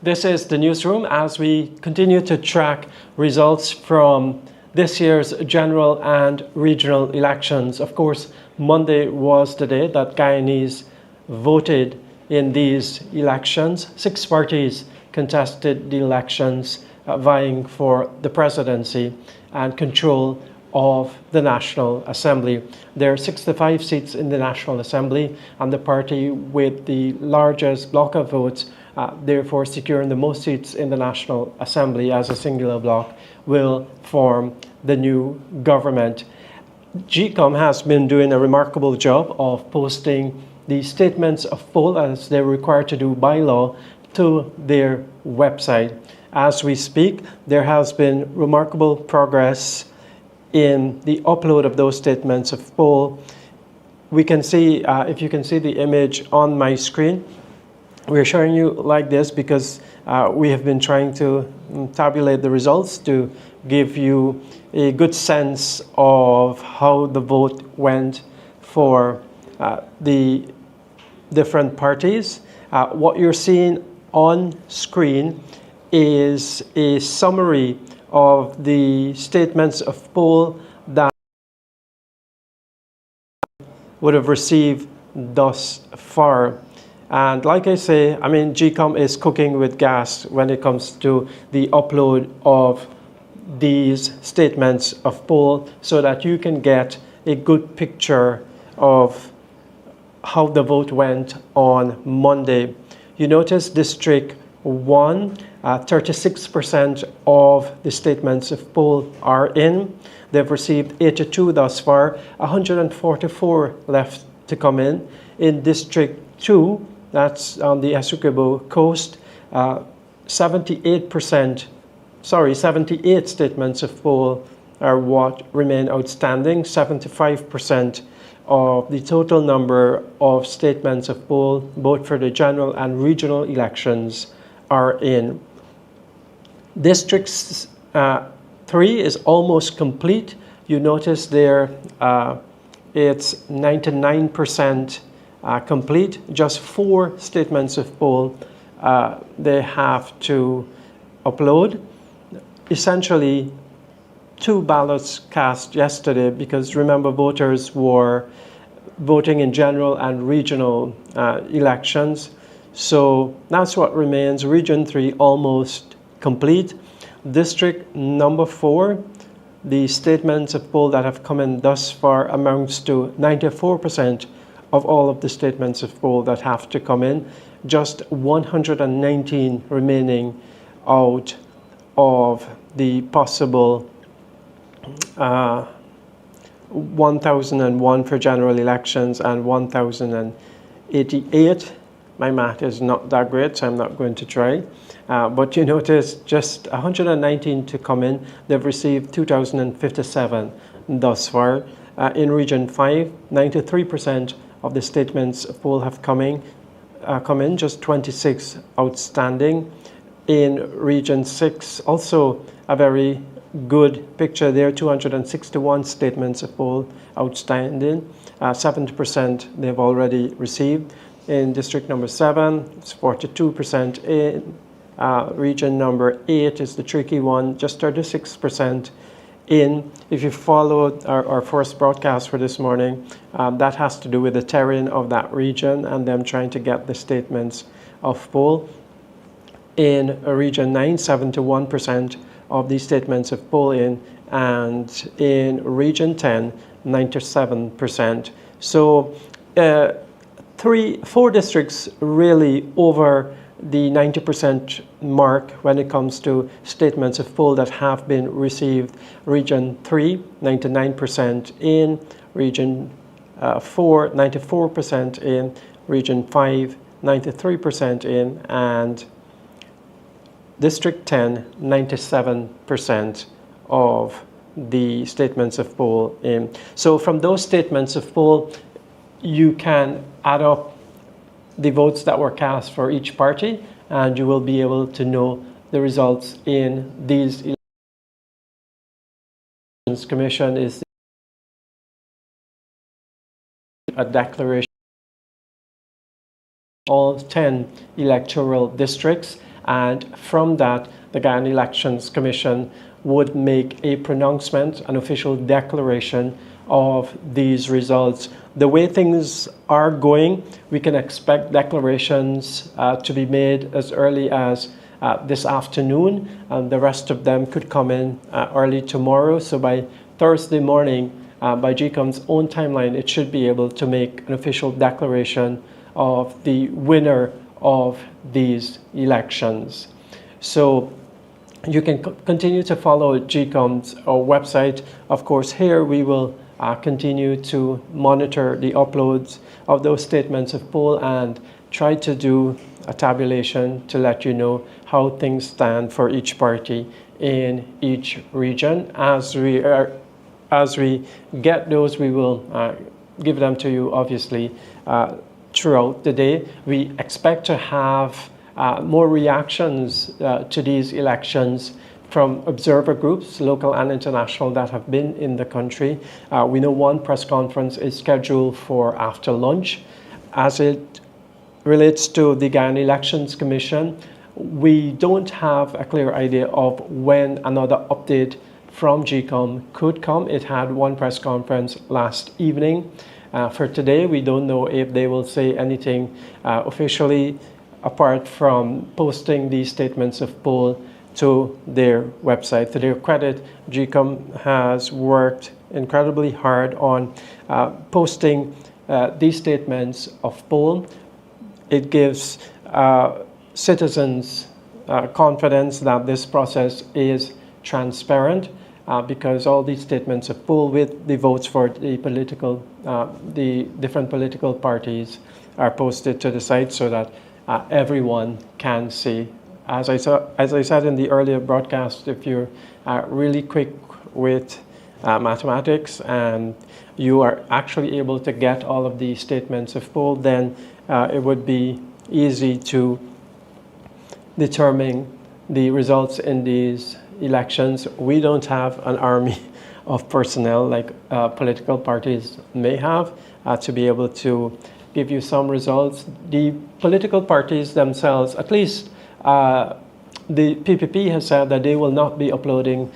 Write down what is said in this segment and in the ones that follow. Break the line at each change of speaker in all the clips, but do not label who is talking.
This is the newsroom as we continue to track results from this year's general and regional elections. Of course, Monday was the day that Guyanese voted in these elections. 6 parties contested the elections, vying for the presidency and control of the National Assembly. There are 65 seats in the National Assembly, and the party with the largest block of votes, therefore securing the most seats in the National Assembly as a singular block, will form the new government. GCOM has been doing a remarkable job of posting the statements of poll, as they're required to do by law, to their website. As we speak, there has been remarkable progress in the upload of those statements of poll. We can see, if you can see the image on my screen, we're showing you like this because we have been trying to tabulate the results to give you a good sense of how the vote went for the different parties. What you're seeing on screen is a summary of the statements of poll that would have received thus far. And like I say, I mean, GCOM is cooking with gas when it comes to the upload of these statements of poll so that you can get a good picture of how the vote went on Monday. You notice District 1, 36% of the statements of poll are in. They've received 82 thus far, 144 left to come in. In District 2, that's on the Essequibo coast, 78 statements of poll are what remain outstanding. 75% of the total number of statements of poll, both for the general and regional elections, are in. District 3 is almost complete. You notice there it's 99% complete. Just 4 statements of poll they have to upload. Essentially, 2 ballots cast yesterday because remember, voters were voting in general and regional elections. So that's what remains. Region 3 almost complete. District number 4, the statements of poll that have come in thus far amounts to 94% of all of the statements of poll that have to come in. Just 119 remaining out of the possible 1,001 for general elections and 1,088. My math is not that great, so I'm not going to try. But you notice just 119 to come in. They've received 2,057 thus far. In Region 5, 93% of the statements of poll have come in, just 26 outstanding. In Region 6, also a very good picture there, 261 statements of poll outstanding. 70% they've already received. In District number 7, it's 42% in. Region number 8 is the tricky one, just 36% in. If you followed our first broadcast for this morning, that has to do with the terrain of that region and them trying to get the statements of poll. In Region 9, 71% of these statements of poll in, and in Region 10, 97%. So 4 districts really over the 90% mark when it comes to statements of poll that have been received. Region 3, 99% in. Region 4, 94% in. Region 5, 93% in. And District 10, 97% of the statements of poll in. So from those statements of poll, you can add up the votes that were cast for each party, and you will be able to know the results in these elections. Commission is a declaration all 10 electoral districts, And from that, the Guyana Elections Commission would make a pronouncement, an official declaration of these results. The way things are going, we can expect declarations to be made as early as this afternoon, and the rest of them could come in early tomorrow. So by Thursday morning, by GCOM's own timeline, it should be able to make an official declaration of the winner of these elections. So you can continue to follow GCOM's website. Of course, here we will continue to monitor the uploads of those statements of poll and try to do a tabulation to let you know how things stand for each party in each region. As we get those, we will give them to you, obviously, throughout the day. We expect to have more reactions to these elections from observer groups, local and international, that have been in the country. We know one press conference is scheduled for after lunch. As it relates to the Guyana Elections Commission, we don't have a clear idea of when another update from GCOM could come. It had one press conference last evening. For today, we don't know if they will say anything officially apart from posting these statements of poll to their website. To their credit, GCOM has worked incredibly hard on posting these statements of poll. It gives citizens confidence that this process is transparent because all these statements of poll with the votes for the different political parties are posted to the site so that everyone can see. As I said in the earlier broadcast, if you're really quick with mathematics and you are actually able to get all of these statements of poll, then it would be easy to determine the results in these elections. We don't have an army of personnel like political parties may have to be able to give you some results. The political parties themselves, at least the PPP has said that they will not be uploading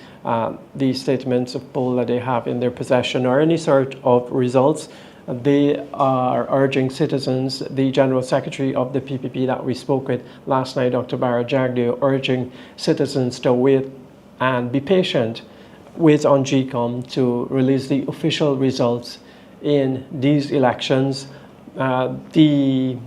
the statements of poll that they have in their possession or any sort of results. They are urging citizens, the General Secretary of the PPP that we spoke with last night, Dr. Bara Jagdeo, urging citizens to wait and be patient, wait on GCOM to release the official results in these elections. The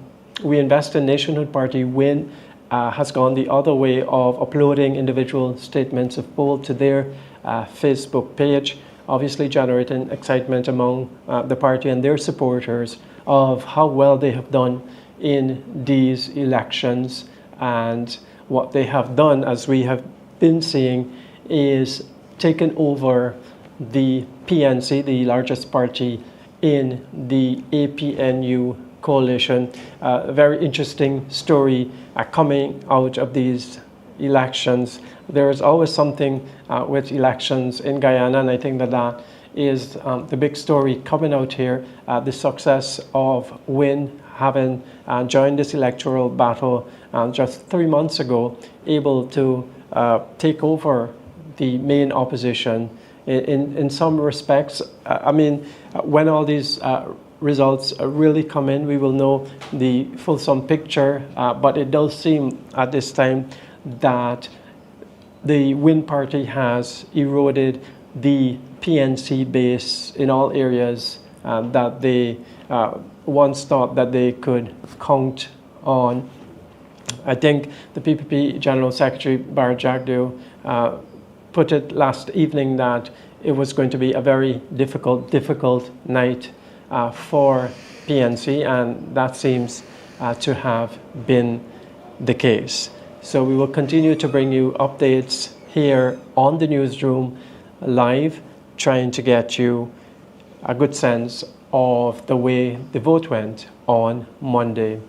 We Invest in Nationhood Party win has gone the other way of uploading individual statements of poll to their Facebook page, obviously generating excitement among the party and their supporters of how well they have done in these elections. And what they have done, as we have been seeing, is taken over the PNC, the largest party in the APNU coalition. A very interesting story coming out of these elections. There is always something with elections in Guyana, and I think that is the big story coming out here. The success of WIN having joined this electoral battle just 3 months ago, able to take over the main opposition. In some respects, I mean, when all these results really come in, we will know the fulsome picture, but it does seem at this time that the WIN party has eroded the PNC base in all areas that they once thought that they could count on. I think the PPP General Secretary Bara Jagdeo put it last evening that it was going to be a very difficult night for PNC, and that seems to have been the case. So we will continue to bring you updates here on the newsroom live, trying to get you a good sense of the way the vote went on Monday.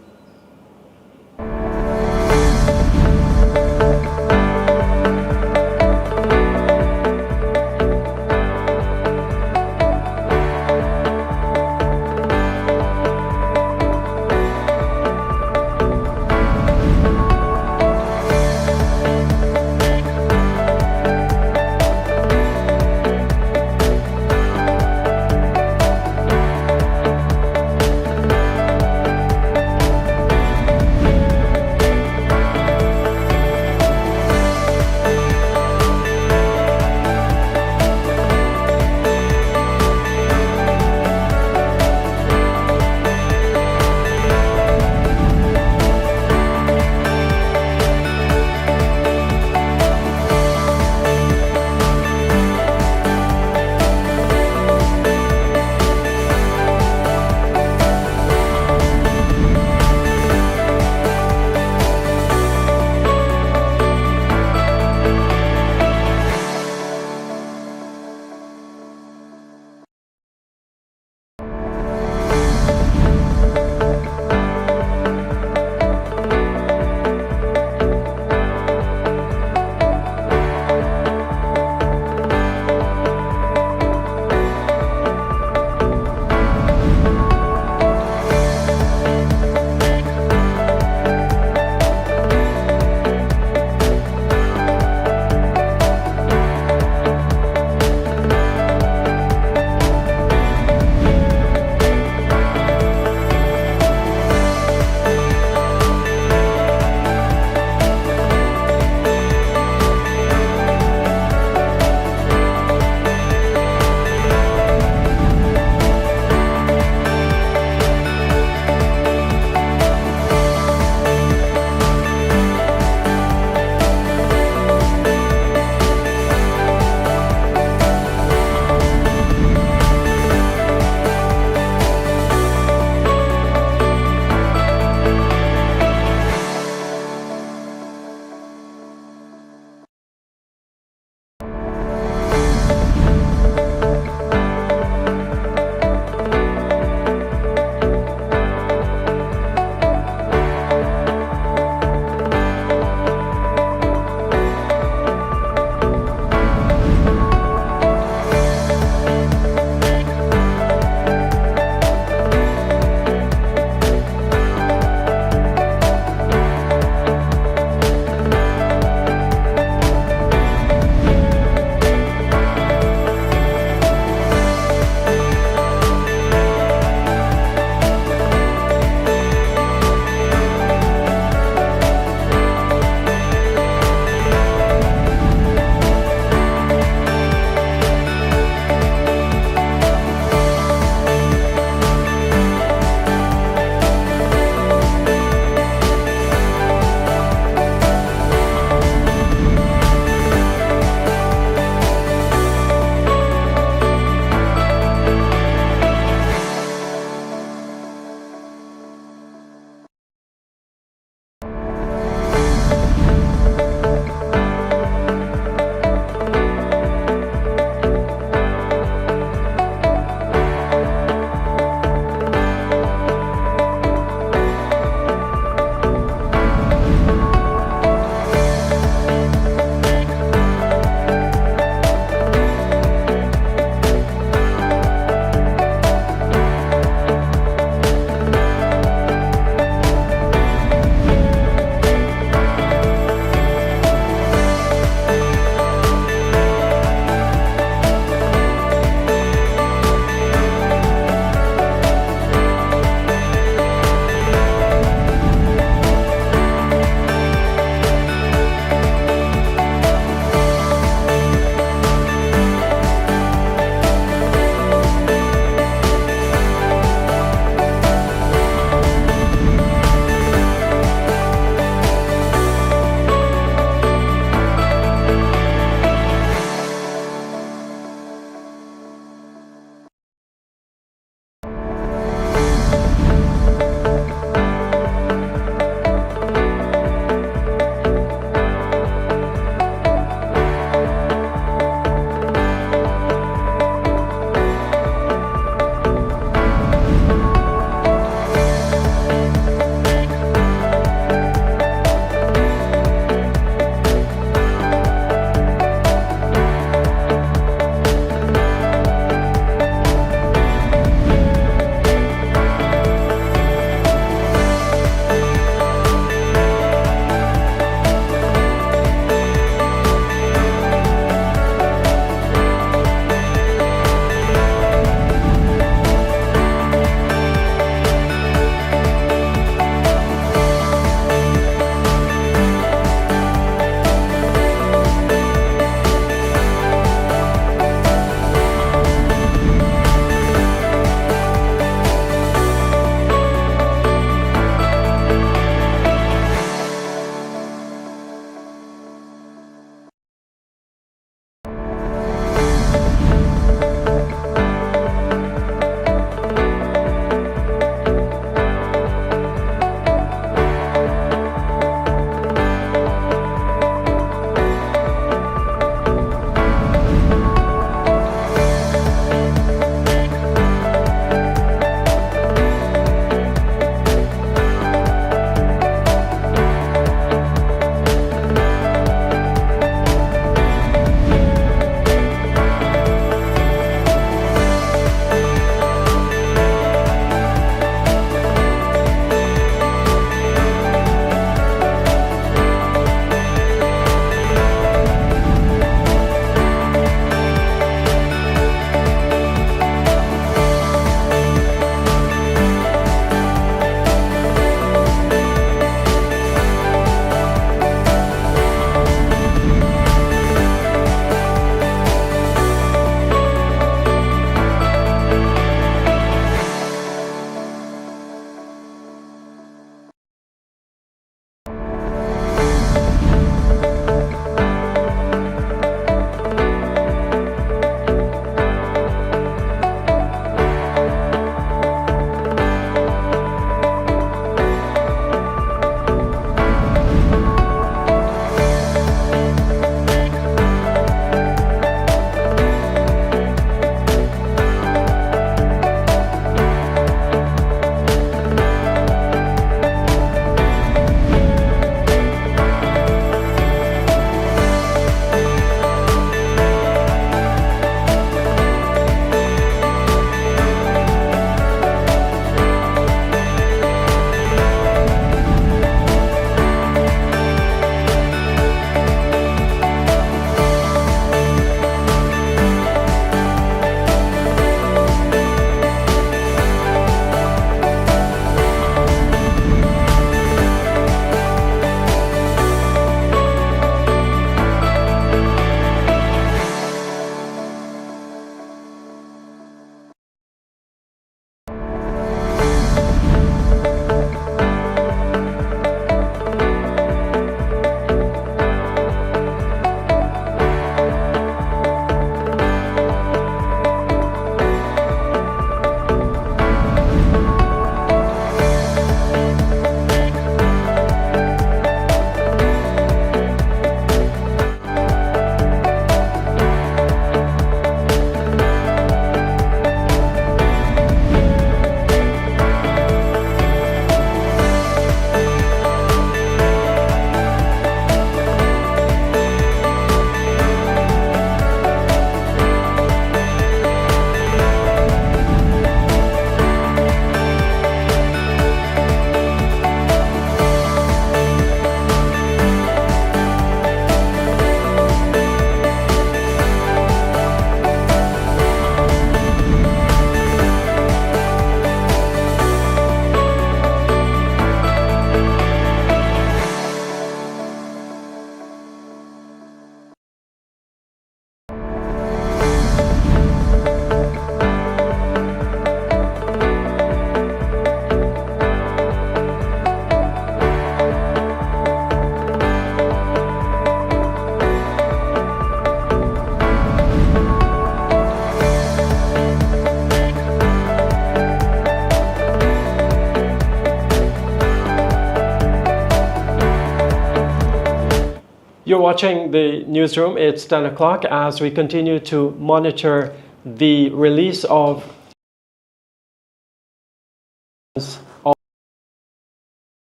You're watching the newsroom. It's 10 o'clock as we continue to monitor the release of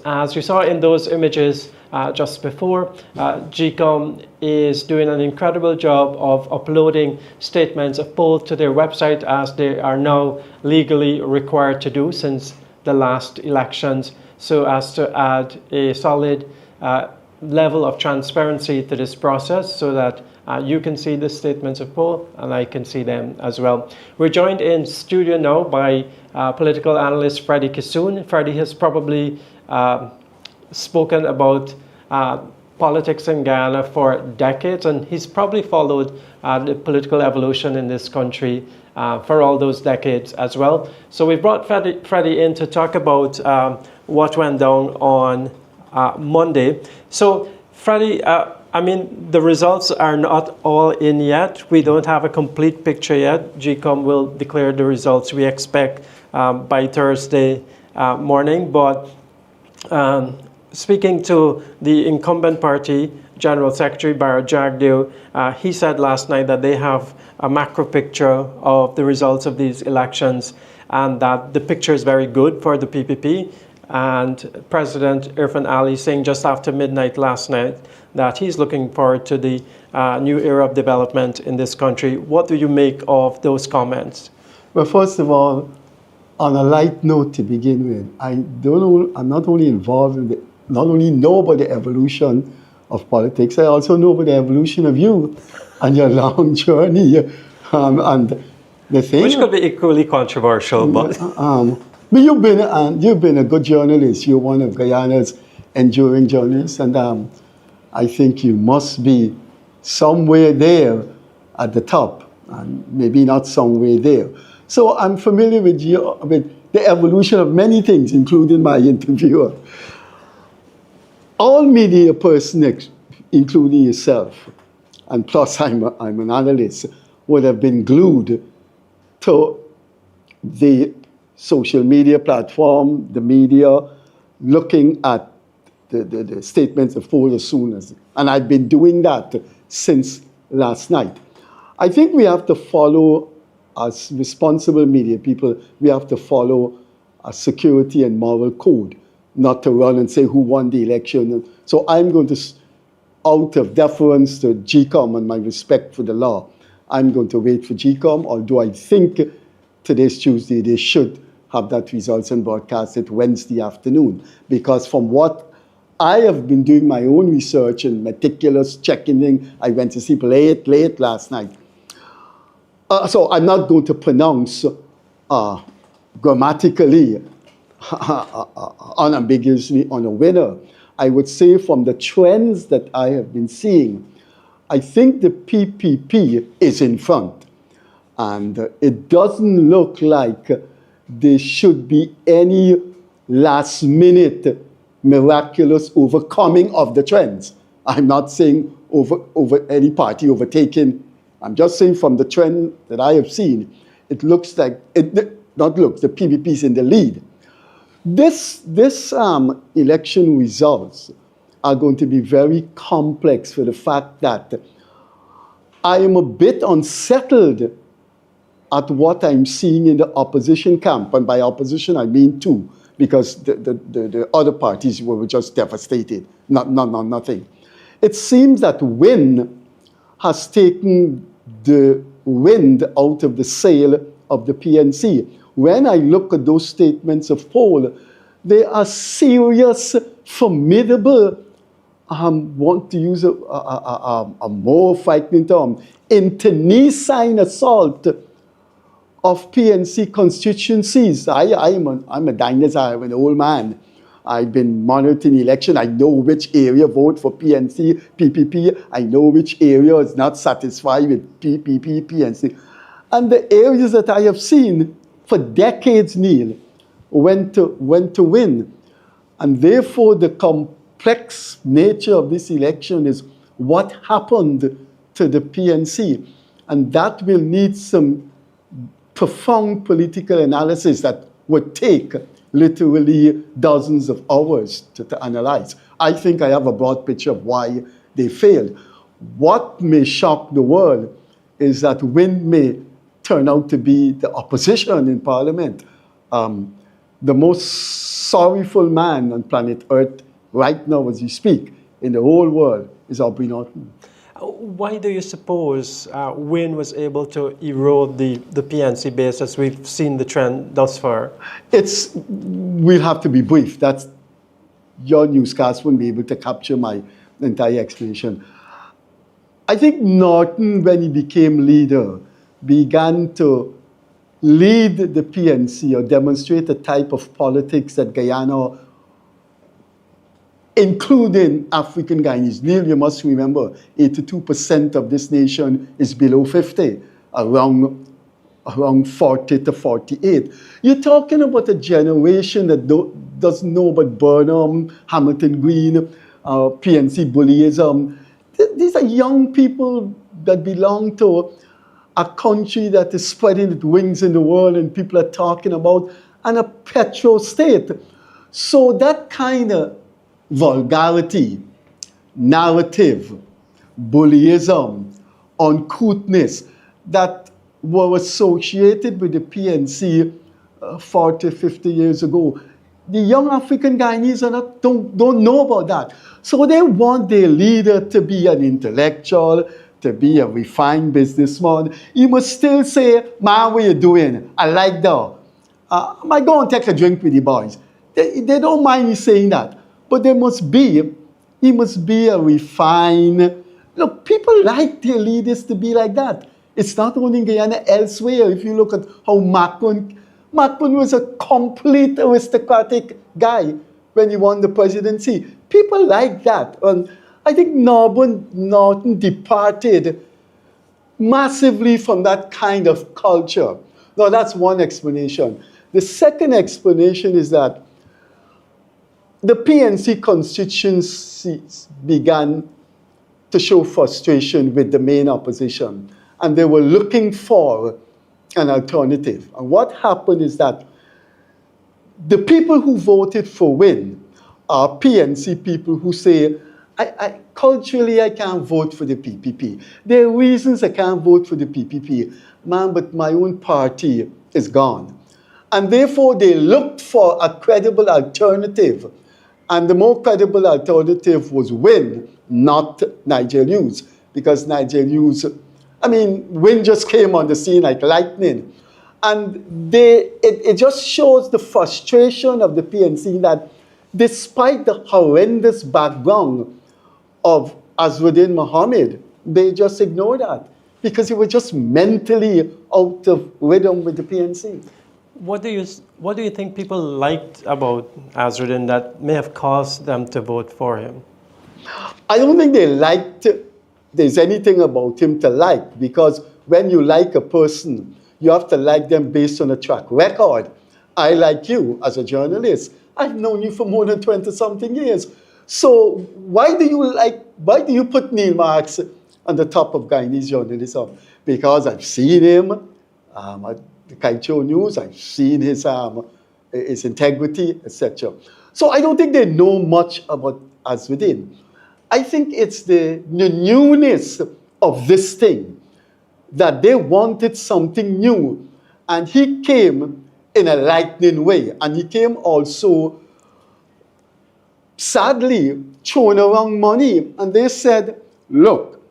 as you saw in those images just before. GCOM is doing an incredible job of uploading statements of polls to their website, as they are now legally required to do since the last elections, so as to add a solid level of transparency to this process, so that you can see the statements of poll and I can see them as well. We're joined in studio now by political analyst Freddie Kissoon. Freddie has probably spoken about politics in Guyana for decades, and he's probably followed the political evolution in this country for all those decades as well. So we brought Freddie in to talk about what went down on Monday. So Freddie, I mean, the results are not all in yet. We don't have a complete picture yet. GCOM will declare the results, we expect, by Thursday morning. But speaking to the incumbent party, General Secretary Barrett Jagdeo, he said last night that they have a macro picture of the results of these elections and that the picture is very good for the PPP. And President Irfan Ali saying just after midnight last night that he's looking forward to the new era of development in this country. What do you make of those comments?
Well, first of all, on a light note to begin with, I'm not only involved in not only know about the evolution of politics, I also know about the evolution of you and your long journey. And the thing,
which could be equally controversial, but
you've been a good journalist. You're one of Guyana's enduring journalists, and I think you must be somewhere there at the top, and maybe not somewhere there. So I'm familiar with the evolution of many things, including my interviewer. All media persons, including yourself, and plus I'm an analyst, would have been glued to the social media platform, the media, looking at the statements of poll as soon as, and I've been doing that since last night. I think we have to follow, as responsible media people, we have to follow a security and moral code, not to run and say who won the election. So I'm going to, out of deference to GCOM and my respect for the law, I'm going to wait for GCOM, although I think today's Tuesday, they should have that results and broadcast it Wednesday afternoon. Because from what I have been doing my own research and meticulous checking, I went to sleep late last night. So I'm not going to pronounce grammatically, unambiguously on a winner. I would say from the trends that I have been seeing, I think the PPP is in front. And it doesn't look like there should be any last-minute miraculous overcoming of the trends. I'm not saying over any party overtaking. I'm just saying from the trend that I have seen, it looks like, the PPP is in the lead. This election results are going to be very complex for the fact that I am a bit unsettled at what I'm seeing in the opposition camp. And by opposition, I mean two, because the other parties were just devastated, nothing. It seems that WIN has taken the wind out of the sail of the PNC. When I look at those statements of poll, they are serious, formidable, want to use a more frightening term, internecine assault of PNC constituencies. I'm a dinosaur, I'm an old man. I've been monitoring election. I know which area vote for PNC, PPP. I know which area is not satisfied with PPP, PNC. And the areas that I have seen for decades, Neil, went to win. And therefore, the complex nature of this election is what happened to the PNC. And that will need some profound political analysis that would take literally dozens of hours to analyze. I think I have a broad picture of why they failed. What may shock the world is that Win may turn out to be the opposition in Parliament. The most sorrowful man on planet Earth right now as we speak in the whole world is Aubrey Norton.
Why do you suppose Win was able to erode the PNC base as we've seen the trend thus far?
We'll have to be brief. That's your newscast won't be able to capture my entire explanation. I think Norton, when he became leader, began to lead the PNC or demonstrate a type of politics that Guyana, including African Guyanese. Neil, you must remember, 82% of this nation is below 50, around 40 to 48. You're talking about a generation that doesn't know about Burnham, Hamilton Green, PNC bullyism. These are young people that belong to a country that is spreading its wings in the world and people are talking about, and a petro state. So that kind of vulgarity, narrative, bullyism, uncouthness that were associated with the PNC 40, 50 years ago. The young African Guyanese don't know about that. So they want their leader to be an intellectual, to be a refined businessman. You must still say, man, what you doing? I like that. I might go and take a drink with the boys. They don't mind you saying that. But he must be a refined. Look, people like their leaders to be like that. It's not only in Guyana, elsewhere. If you look at how Macron was a complete aristocratic guy when he won the presidency. People like that. And I think Norton departed massively from that kind of culture. Now, that's one explanation. The second explanation is that the PNC constituencies began to show frustration with the main opposition, and they were looking for an alternative. And what happened is that the people who voted for Win are PNC people who say, culturally, I can't vote for the PPP. There are reasons I can't vote for the PPP. Man, but my own party is gone. And therefore, they looked for a credible alternative. And the more credible alternative was Win, not Nigel Hughes. Because Nigel Hughes, Win just came on the scene like lightning. And it just shows the frustration of the PNC that despite the horrendous background of Azruddin Mohammed, they just ignored that because he was just mentally out of rhythm with the PNC.
What do you think people liked about Azruddin that may have caused them to vote for him?
I don't think there's anything about him to like, because when you like a person, you have to like them based on a track record. I like you as a journalist. I've known you for more than 20-something years. So why do you put Neil Marks on the top of Guyanese journalism? Because I've seen him at the Kaicho News, I've seen his integrity, etc. So I don't think they know much about Azruddin. I think it's the newness of this thing, that they wanted something new. And he came in a lightning way. And he came also, sadly, throwing around money. And they said, look,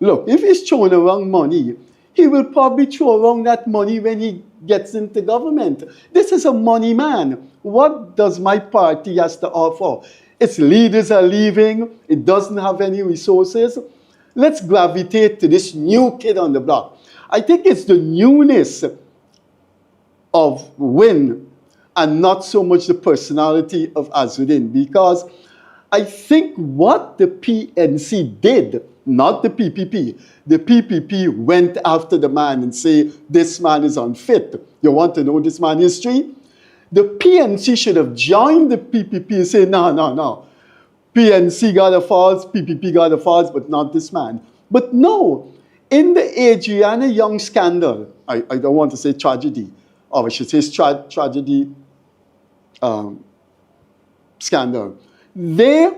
if he's throwing around money, he will probably throw around that money when he gets into government. This is a money man. What does my party has to offer? Its leaders are leaving. It doesn't have any resources. Let's gravitate to this new kid on the block. I think it's the newness of Win and not so much the personality of Azruddin, because I think what the PNC did, not the PPP went after the man and say, this man is unfit. You want to know this man's history? The PNC should have joined the PPP and say, no. PNC got a faults, PPP got a faults, but not this man. But no, in the Adriana Young scandal, I don't want to say tragedy, or I should say tragedy scandal, they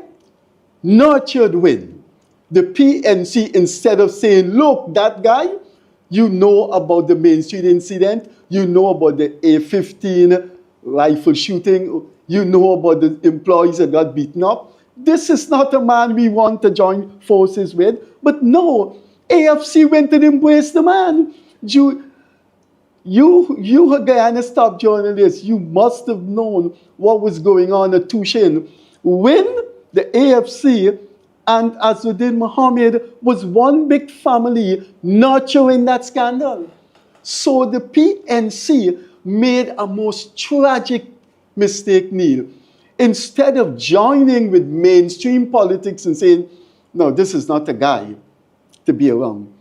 nurtured Win. The PNC, instead of saying, look, that guy, you know about the Main Street incident, you know about the A-15 rifle shooting, you know about the employees that got beaten up. This is not a man we want to join forces with. But no, AFC went and embraced the man. You a Guyana Stop journalist, you must have known what was going on at Tushin when the AFC and Azuddin Mohammed was one big family nurturing that scandal. So the PNC made a most tragic mistake, Neil. Instead of joining with mainstream politics and saying, no, this is not a guy to be around.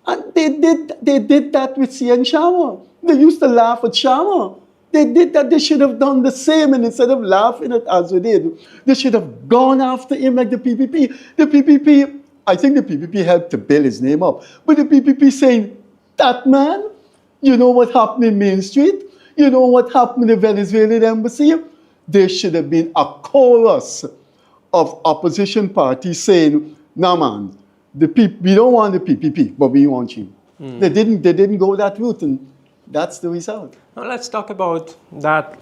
And they did that with CN Sharma. They used to laugh at Sharma. They did that. They should have done the same. And instead of laughing at Azuddin, they should have gone after him like the PPP. The PPP, I think the PPP helped to build his name up. But the PPP saying, that man, you know what happened in Main Street? You know what happened in the Venezuelan embassy? There should have been a chorus of opposition parties saying, no man, we don't want the PPP, but we want you. They didn't go that route, and that's the result.
Now let's talk about that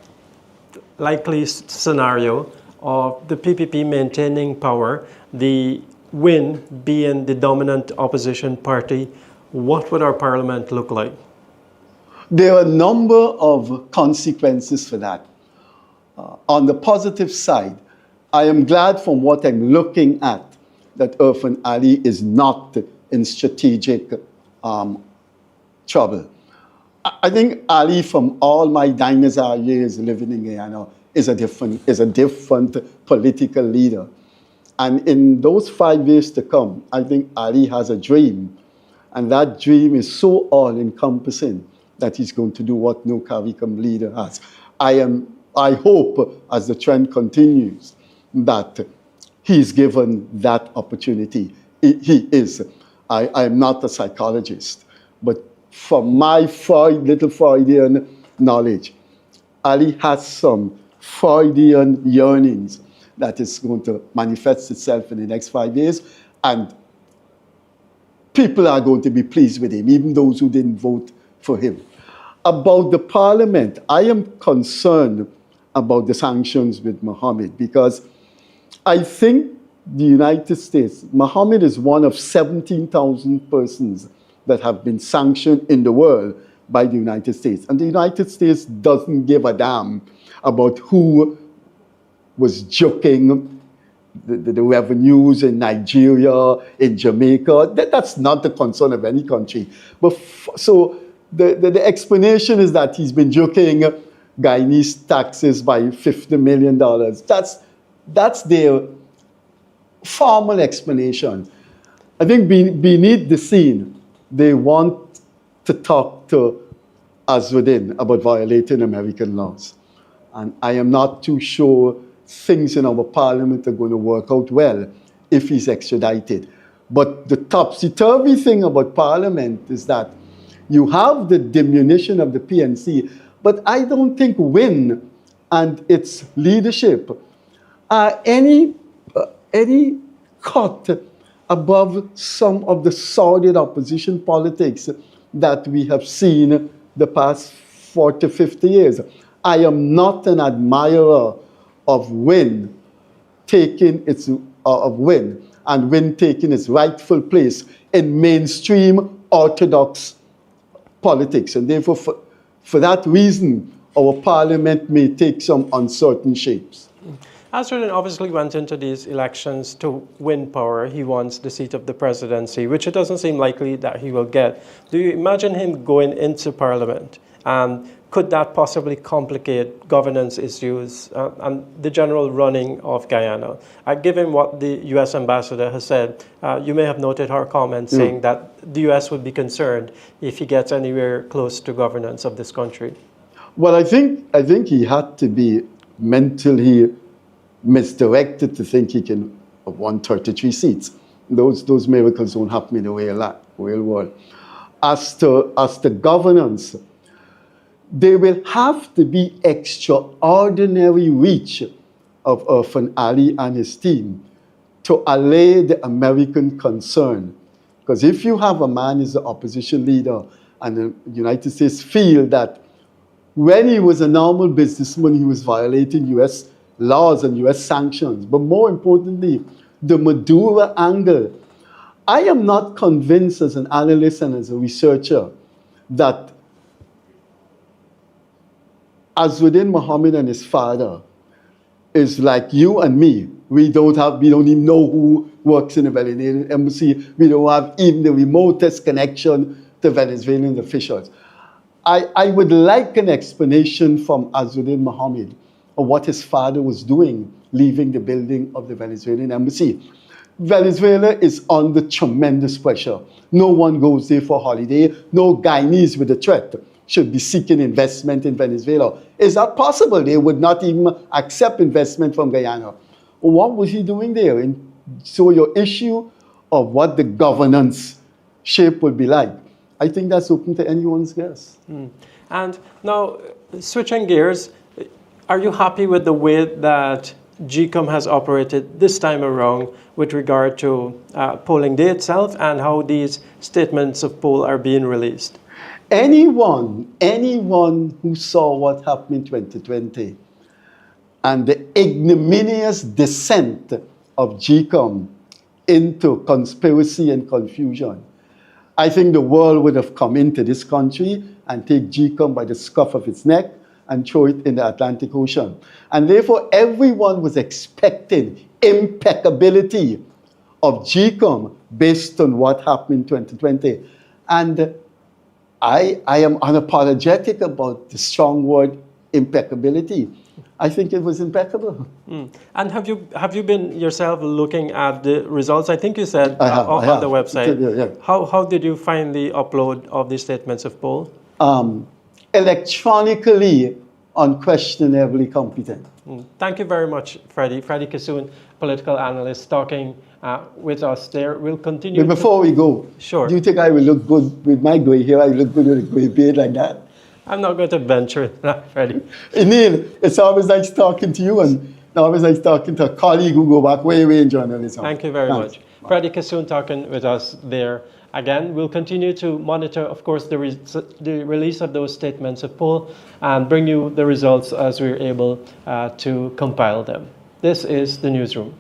likely scenario of the PPP maintaining power, the Win being the dominant opposition party. What would our parliament look like?
There are a number of consequences for that. On the positive side, I am glad from what I'm looking at that Irfan Ali is not in strategic trouble. I think Ali, from all my dinosaur years living in Guyana, is a different political leader. And in those 5 years to come, I think Ali has a dream. And that dream is so all-encompassing that he's going to do what no CARICOM leader has. I hope, as the trend continues, that he's given that opportunity. He is. I am not a psychologist, but from my little Freudian knowledge, Ali has some Freudian yearnings that is going to manifest itself in the next 5 years, and people are going to be pleased with him, even those who didn't vote for him. About the parliament, I am concerned about the sanctions with Mohammed, because I think the United States, Mohammed is one of 17,000 persons that have been sanctioned in the world by the United States. And the United States doesn't give a damn about who was joking the revenues in Nigeria, in Jamaica. That's not the concern of any country. But so the explanation is that he's been joking Guyanese taxes by $50 million. That's their formal explanation. I think beneath the scene, they want to talk to Azuddin about violating American laws. And I am not too sure things in our parliament are going to work out well if he's extradited. But the topsy-turvy thing about parliament is that you have the diminution of the PNC, but I don't think Win and its leadership are any cut above some of the sordid opposition politics that we have seen the past 40, 50 years. I am not an admirer of Win taking its rightful place in mainstream orthodox politics. And therefore, for that reason, our parliament may take some uncertain shapes.
Azuddin obviously went into these elections to win power. He wants the seat of the presidency, which it doesn't seem likely that he will get. Do you imagine him going into parliament? And could that possibly complicate governance issues and the general running of Guyana? Given what the U.S. ambassador has said, you may have noted her comment saying that the U.S. would be concerned if he gets anywhere close to governance of this country.
Well, I think he had to be mentally misdirected to think he can have won 33 seats. Those miracles don't happen in the real world. As to governance, there will have to be extraordinary reach of Irfan Ali and his team to allay the American concern. Because if you have a man as the opposition leader and the United States feel that when he was a normal businessman, he was violating U.S. laws and U.S. sanctions, but more importantly, the Maduro angle, I am not convinced as an analyst and as a researcher that Azzuddin Mohammed and his father is like you and me. We don't even know who works in the Venezuelan embassy. We don't have even the remotest connection to Venezuelan officials. I would like an explanation from Azzuddin Mohammed of what his father was doing leaving the building of the Venezuelan embassy. Venezuela is under tremendous pressure. No one goes there for holiday. No Guyanese with a threat should be seeking investment in Venezuela. Is that possible? They would not even accept investment from Guyana. What was he doing there? And so your issue of what the governance shape would be like, I think that's open to anyone's guess.
And now, switching gears, are you happy with the way that GCOM has operated this time around with regard to polling day itself and how these statements of poll are being released?
Anyone who saw what happened in 2020 and the ignominious descent of GCOM into conspiracy and confusion, I think the world would have come into this country and take GCOM by the scruff of its neck and throw it in the Atlantic Ocean. And therefore, everyone was expecting impeccability of GCOM based on what happened in 2020. And I am unapologetic about the strong word impeccability. I think it was impeccable.
And have you been yourself looking at the results? I think you said
I have.
on the website.
Yeah.
How did you find the upload of the statements of poll?
Electronically, unquestionably competent.
Thank you very much, Freddie. Freddie Kissoon, political analyst, talking with us there. We'll continue.
But before we go,
sure.
Do you think I will look good with my grey hair? I look good with a grey beard like that?
I'm not going to venture that, Freddie.
Neil, it's always nice talking to you and always nice talking to a colleague who go back way in journalism.
Thank you very much. Freddie Kissoon talking with us there. Again, we'll continue to monitor, of course, the release of those statements of poll and bring you the results as we're able to compile them. This is the Newsroom.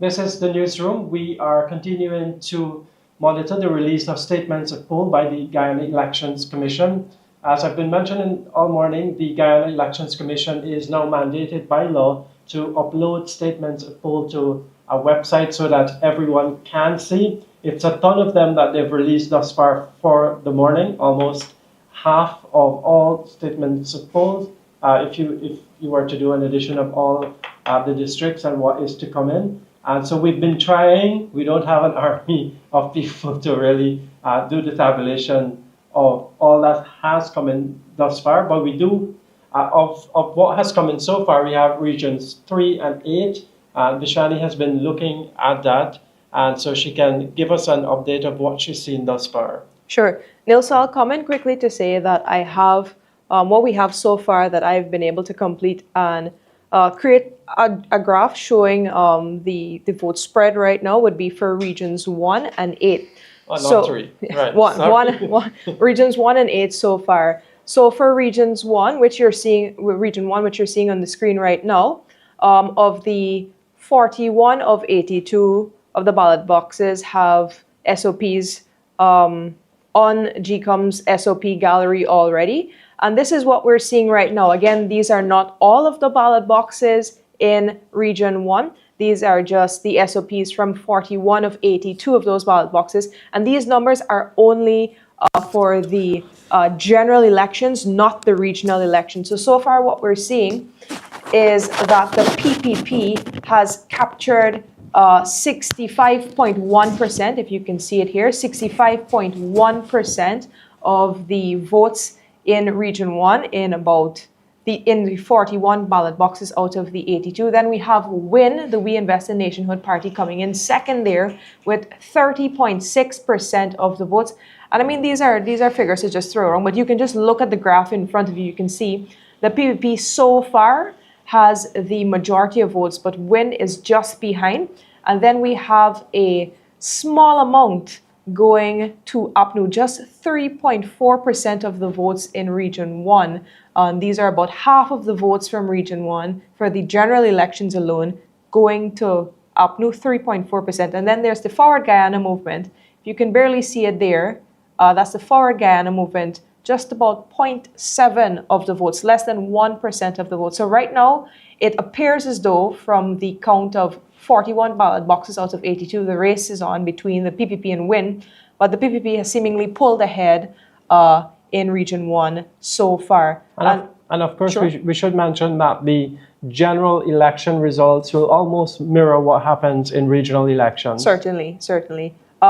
This is the newsroom. We are continuing to monitor the release of statements of poll by the Guyana Elections Commission. As I've been mentioning all morning, the Guyana Elections Commission is now mandated by law to upload statements of poll to a website so that everyone can see. It's a ton of them that they've released thus far for the morning, almost half of all statements of polls. If you were to do an addition of all the districts and what is to come in. And so we've been trying. We don't have an army of people to really do the tabulation of all that has come in thus far, but we do, of what has come in so far, we have regions 3 and 8. Vishani has been looking at that, and so she can give us an update of what she's seen thus far.
Sure. Neil, so I'll comment quickly to say that I have what we have so far that I've been able to complete and create a graph showing the vote spread right now would be for regions 1 and 8.
Oh, not 3. Right.
one, regions 1 and 8 so far. So for regions 1, which you're seeing, region 1, which you're seeing on the screen right now, of the 41 of 82 of the ballot boxes have SOPs on GCOM's SOP gallery already. And this is what we're seeing right now. Again, these are not all of the ballot boxes in region 1. These are just the SOPs from 41 of 82 of those ballot boxes. And these numbers are only for the general elections, not the regional elections. So far what we're seeing is that the PPP has captured 65.1%, if you can see it here, 65.1% of the votes in region 1 in the 41 ballot boxes out of the 82. Then we have WIN, the We Invest in Nationhood Party, coming in second there with 30.6% of the votes. And I mean, these are figures to just throw around, but you can just look at the graph in front of you. You can see the PPP so far has the majority of votes, but WIN is just behind. And then we have a small amount going to APNU, just 3.4% of the votes in region 1. These are about half of the votes from region 1 for the general elections alone going to APNU, 3.4%. And then there's the Forward Guyana movement. If you can barely see it there, that's the Forward Guyana movement, just about 0.7 of the votes, less than 1% of the votes. So right now, it appears as though from the count of 41 ballot boxes out of 82, the race is on between the PPP and WIN, but the PPP has seemingly pulled ahead in region 1 so far.
And of course,
sure.
we should mention that the general election results will almost mirror what happens in regional elections.
Certainly.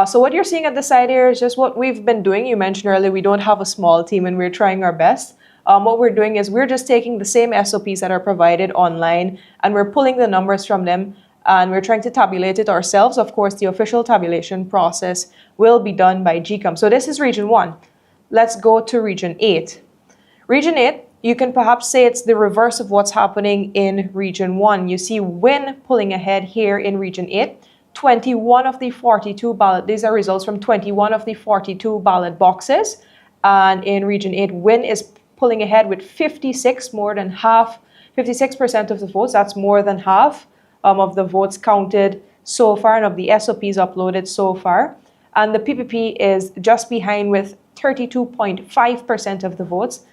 So what you're seeing at the side here is just what we've been doing. You mentioned earlier we don't have a small team and we're trying our best. What we're doing is we're just taking the same SOPs that are provided online and we're pulling the numbers from them and we're trying to tabulate it ourselves. Of course, the official tabulation process will be done by GCOM. So this is region 1. Let's go to region 8. Region 8, you can perhaps say it's the reverse of what's happening in region 1. You see WIN pulling ahead here in region 8. 21 of the 42 ballot, these are results from 21 of the 42 ballot boxes. And in region 8, WIN is pulling ahead with 56, more than half, 56% of the votes. That's more than half of the votes counted so far and of the SOPs uploaded so far. And the PPP is just behind with 32.5% of the votes.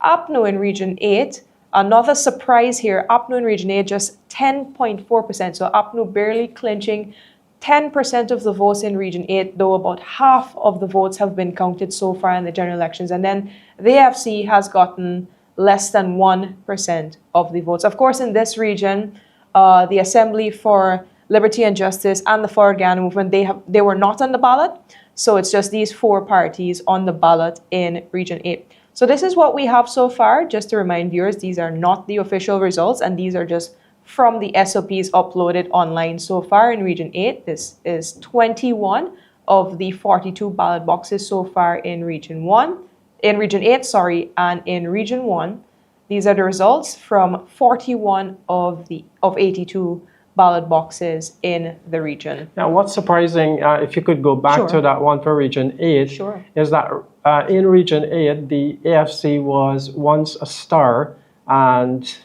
APNU in region 8, another surprise here, APNU in region 8 just 10.4%. So APNU barely clinching 10% of the votes in region 8, though about half of the votes have been counted so far in the general elections. And then the AFC has gotten less than 1% of the votes. Of course, in this region, the Assembly for Liberty and Justice and the Forward Guyana movement, they were not on the ballot. So it's just these 4 parties on the ballot in region 8. So this is what we have so far. Just to remind viewers, these are not the official results, and these are just from the SOPs uploaded online so far in region 8. This is 21 of the 42 ballot boxes so far in region 8, and in region 1, these are the results from 41 of 82 ballot boxes in the region.
Now, what's surprising, if you could go back
Sure.
to that one for region 8,
Sure.
is that in region 8, the AFC was once a star, and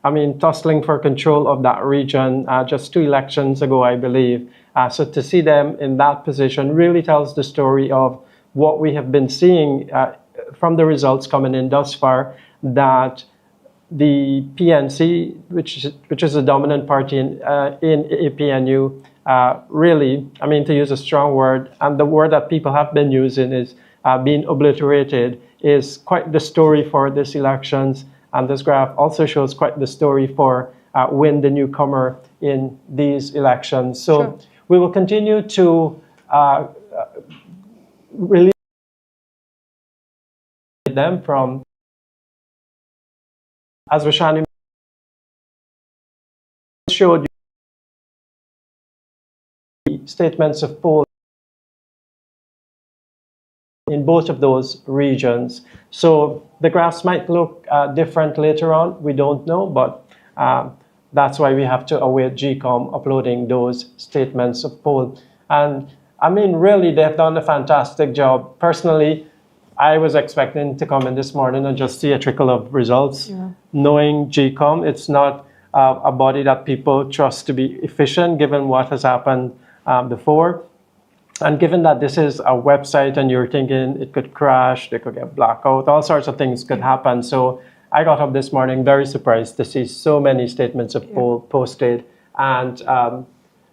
I mean, tussling for control of that region just 2 elections ago, I believe. So to see them in that position really tells the story of what we have been seeing from the results coming in thus far, that the PNC, which is the dominant party in APNU, really, I mean, to use a strong word, and the word that people have been using is being obliterated, is quite the story for these elections. And this graph also shows quite the story for Win the newcomer in these elections. So
Sure.
we will continue to really them from, as Rashani showed you, statements of poll in both of those regions. So the graphs might look different later on, we don't know, but that's why we have to await GCOM uploading those statements of poll. And I mean, really, they've done a fantastic job. Personally, I was expecting to come in this morning and just see a trickle of results.
Yeah.
Knowing GCOM, it's not a body that people trust to be efficient, given what has happened before. And given that this is a website and you're thinking it could crash, they could get blackout, all sorts of things could happen. So I got up this morning very surprised to see so many statements of poll posted. And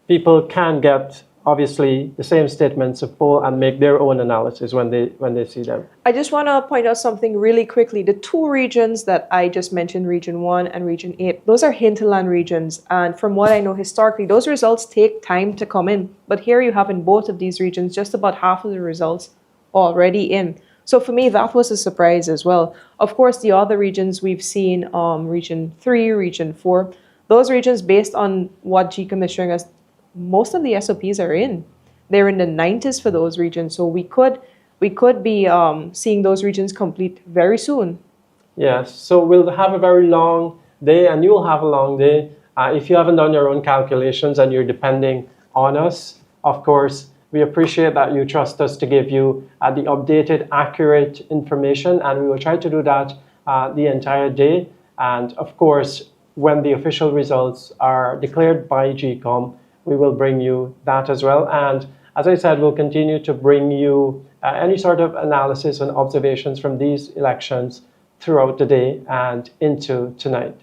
people can get, obviously, the same statements of poll and make their own analysis when they see them.
I just want to point out something really quickly. The 2 regions that I just mentioned, Region 1 and Region 8, those are hinterland regions. And from what I know historically, those results take time to come in. But here you have in both of these regions just about half of the results already in. So for me, that was a surprise as well. Of course, the other regions we've seen, Region 3, Region 4, those regions, based on what GCOM is showing us, most of the SOPs are in. They're in the 90s for those regions. So we could be seeing those regions complete very soon.
Yes, so we'll have a very long day, and you'll have a long day. If you haven't done your own calculations and you're depending on us, of course, we appreciate that you trust us to give you the updated, accurate information, and we will try to do that the entire day. And of course, when the official results are declared by GCOM, we will bring you that as well. And as I said, we'll continue to bring you any sort of analysis and observations from these elections throughout the day and into tonight.